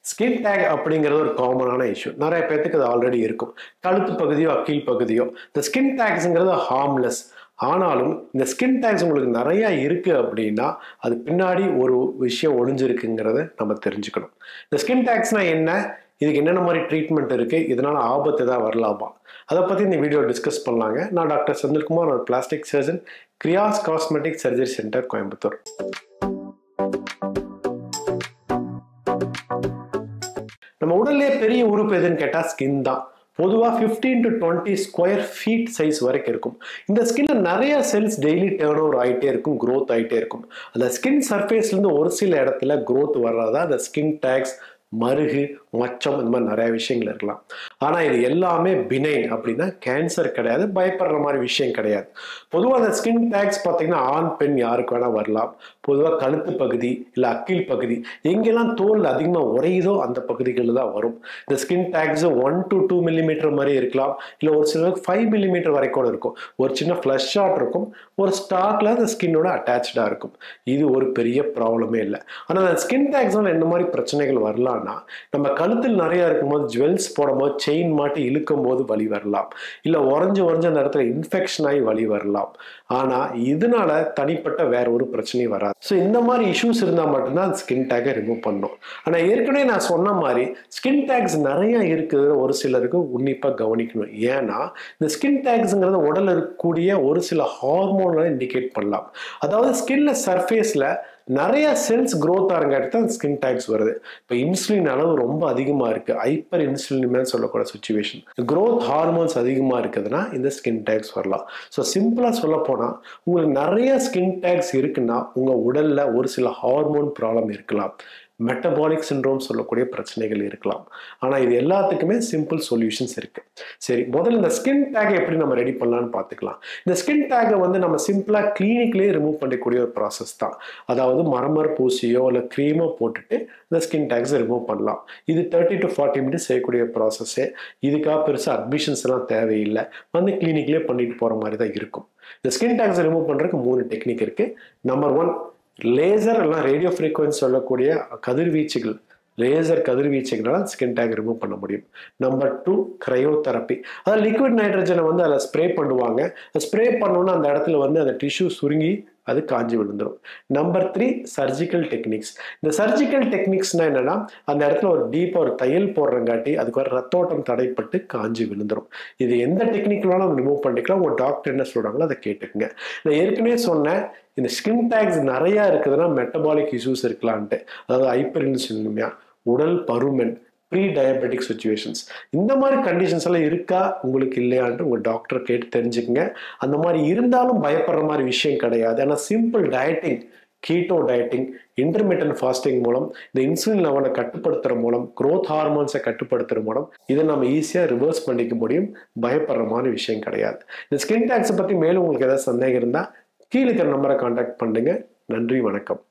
Skin take அப்படிங்கிறது ஒரு காமனான இஷ்யூ. நிறைய பேருக்கு அது ஆல்ரெடி இருக்கும். கழுத்து பகுதியோ அக்கீல் பகுதியோ இந்த ஸ்கின் டேக்ஸுங்கிறது ஹார்ம்லெஸ். ஆனாலும் இந்த ஸ்கின் டேக்ஸ் உங்களுக்கு நிறைய இருக்கு அப்படின்னா அது பின்னாடி ஒரு விஷயம் ஒளிஞ்சிருக்குங்கிறத நம்ம தெரிஞ்சுக்கணும். இந்த ஸ்கின் டேக்ஸ்னா என்ன, இதுக்கு என்னென்ன மாதிரி ட்ரீட்மெண்ட் இருக்கு, இதனால ஆபத்து ஏதாவது வரலாமா, அதை பத்தி இந்த வீடியோ டிஸ்கஸ் பண்ணலாங்க. நான் டாக்டர் செந்தில்குமார், ஒரு plastic surgeon, Kriyas cosmetic surgery centre, Coimbatore. நம்ம உடல்லே பெரிய உறுப்பு எதுன்னு கேட்டா ஸ்கின் தான். பொதுவாக 15 to 20 ஸ்கொயர் ஃபீட் சைஸ் வரைக்கும் இருக்கும். இந்த ஸ்கின்ல நிறைய செல்ஸ் டெய்லி டேர்ன் ஓவர் ஆகிட்டே இருக்கும், க்ரோத் ஆகிட்டே இருக்கும். அந்த ஸ்கின் சர்ஃபேஸ்லேருந்து ஒரு சில இடத்துல க்ரோத் வர்றதா அந்த ஸ்கின் டேக்ஸ், மருகு, மச்சம், இந்த மாதிரி நிறைய விஷயங்கள் இருக்கலாம். ஆனால் இது எல்லாமே பினைன், அப்படின்னா கேன்சர் கிடையாது, பயப்படுற மாதிரி விஷயம் கிடையாது. பொதுவாக அந்த ஸ்கின் டேக்ஸ் பார்த்தீங்கன்னா ஆண் பெண் யாருக்கு வேணால் வரலாம். பொதுவாக கழுத்து பகுதி இல்லை அக்கீல் பகுதி எங்கெல்லாம் தோல் அதிகமாக உறையுதோ அந்த பகுதிகளில் தான் வரும். இந்த ஸ்கின் டேக்ஸ் 1 to 2 மில்லிமீட்டர் மாதிரி இருக்கலாம், இல்லை ஒரு சிலருக்கு 5 மில்லிமீட்டர் வரைக்கும் இருக்கும். ஒரு சின்ன ஃப்ளஷ் ஷாட் இருக்கும், ஒரு ஸ்டாக்ல அந்த ஸ்கின்னோட அட்டாச்சாக இருக்கும். இது ஒரு பெரிய ப்ராப்ளமே இல்லை. ஆனால் அந்த ஸ்கின் டேக்ஸ்னால என்ன மாதிரி பிரச்சனைகள் வரலாம்னா, நம்ம கழுத்தில் நிறைய இருக்கும்போது ஜுவல்ஸ் போடும்போது செயின் மாட்டி இழுக்கும் போது வலி வரலாம், இல்லை உறைஞ்சு அந்த இடத்துல இன்ஃபெக்ஷன் ஆகி வலி வரலாம். ஆனால் இதனால தனிப்பட்ட வேற ஒரு பிரச்சனையும் வராது. ஸோ இந்த மாதிரி இஷ்யூஸ் இருந்தால் மட்டும்தான் ஸ்கின் டேக்கை ரிமூவ் பண்ணணும். ஆனால் ஏற்கனவே நான் சொன்ன மாதிரி ஸ்கின் டேக்ஸ் நிறைய இருக்குது, ஒரு சிலருக்கு உன்னிப்பாக கவனிக்கணும். ஏன்னா இந்த ஸ்கின் டேக்ஸுங்கிறது உடல் இருக்கக்கூடிய ஒரு சில ஹார்மோன்களை இண்டிகேட் பண்ணலாம். அதாவது ஸ்கின்ல சர்ஃபேஸில் நிறைய செல்ஸ் க்ரோத் ஆகிறங்காட்டி தான் ஸ்கின் டேக்ஸ் வருது. இப்போ இன்சுலின் அளவு ரொம்ப அதிகமாக இருக்குது, ஹைப்பர் இன்சுலின் சொல்லக்கூடிய சுச்சுவேஷன், க்ரோத் ஹார்மோன்ஸ் அதிகமாக இருக்குதுன்னா இந்த ஸ்கின் டேக்ஸ் வரலாம். ஸோ சிம்பிளாக சொல்ல போனால் உங்களுக்கு நிறைய ஸ்கின் டேக்ஸ் இருக்குன்னா உங்கள் உடலில் ஒரு சில ஹார்மோன் ப்ராப்ளம் இருக்கலாம், மெட்டபாலிக் சிண்ட்ரோம் சொல்லக்கூடிய பிரச்சனைகள் இருக்கலாம். ஆனால் இது எல்லாத்துக்குமே சிம்பிள் சொல்யூஷன்ஸ் இருக்கு. சரி, முதல்ல இந்த ஸ்கின் டேக்கை எப்படி நம்ம ரெடி பண்ணலான்னு பார்த்துக்கலாம். இந்த ஸ்கின் டேக்கை நம்ம சிம்பிளாக கிளினிக்லேயே ரிமூவ் பண்ணக்கூடிய ஒரு ப்ராசஸ் தான். அதாவது மரமர் பூசியோ இல்லை க்ரீமோ போட்டுட்டு இந்த ஸ்கின் டேக்ஸை ரிமூவ் பண்ணலாம். இது 30 to 40 மினிட்ஸ் செய்யக்கூடிய ப்ராசஸ்ஸே. இதுக்காக பெருசாக அட்மிஷன்ஸ் எல்லாம் தேவையில்லை, கிளினிக்லேயே பண்ணிட்டு போகிற மாதிரி தான் இருக்கும். இந்த ஸ்கின் டேக்ஸை ரிமூவ் பண்ணுறதுக்கு 3 டெக்னிக் இருக்கு. நம்பர் 1, லேசர் எல்லாம் ரேடியோ ஃப்ரீக்வன்சி சொல்லக்கூடிய கதிர்வீச்சுகள், லேசர் கதிர்வீச்சுகளால் ஸ்கின் டேக் ரிமூவ் பண்ண முடியும். நம்பர் 2, கிரையோதெரப்பி. அதாவது லிக்விட் நைட்ரஜனை அதில் ஸ்ப்ரே பண்ணுவாங்க. ஸ்ப்ரே பண்ணோன்னா அந்த இடத்துல அந்த டிஷ்யூ சுருங்கி அது காஞ்சி விழுந்துடும். Number 3, surgical techniques. இந்த சர்ஜிக்கல் டெக்னிக்ஸ்னா என்னன்னா, அந்த இடத்துல ஒரு டீப்பாக ஒரு தையல் போடுறங்காட்டி அதுக்கு ஒரு ரத்தோட்டம் தடைப்பட்டு காஞ்சி விழுந்துடும். இது எந்த டெக்னிக்னாலும் ரிமூவ் பண்ணிக்கலாம். உங்கள் டாக்டர் என்ன சொல்கிறாங்களோ அதை கேட்டுக்குங்க. நான் ஏற்கனவே சொன்னேன், இந்த ஸ்கின் டேக்ஸ் நிறையா இருக்குதுன்னா மெட்டபாலிக் இஷ்யூஸ் இருக்கலான்ட்டு. அதாவது ஹைப்பர் இன்சுலினிமியா, உடல் பருமன், ப்ரீ டயபெட்டிக் சுச்சுவேஷன்ஸ், இந்த மாதிரி கண்டிஷன்ஸ் எல்லாம் இருக்கா உங்களுக்கு இல்லையான்ட்டு உங்கள் டாக்டரை கேட்டு தெரிஞ்சுக்கங்க. அந்த மாதிரி இருந்தாலும் பயப்படுற மாதிரி விஷயம் கிடையாது. ஏன்னா simple dieting, keto dieting, intermittent fasting மூலம் இந்த இன்சுலின் லெவலை கட்டுப்படுத்துற மூலம், க்ரோத் ஹார்மோன்ஸை கட்டுப்படுத்துற மூலம் இதை நம்ம ஈஸியாக ரிவர்ஸ் பண்ணிக்க முடியும். பயப்படுற மாதிரி விஷயம் கிடையாது. இந்த ஸ்கின் டேக்ஸை பற்றி மேலும் உங்களுக்கு ஏதாவது சந்தேகம் இருந்தால் கீழே இருக்கிற நம்பரை கான்டாக்ட் பண்ணுங்க. நன்றி, வணக்கம்.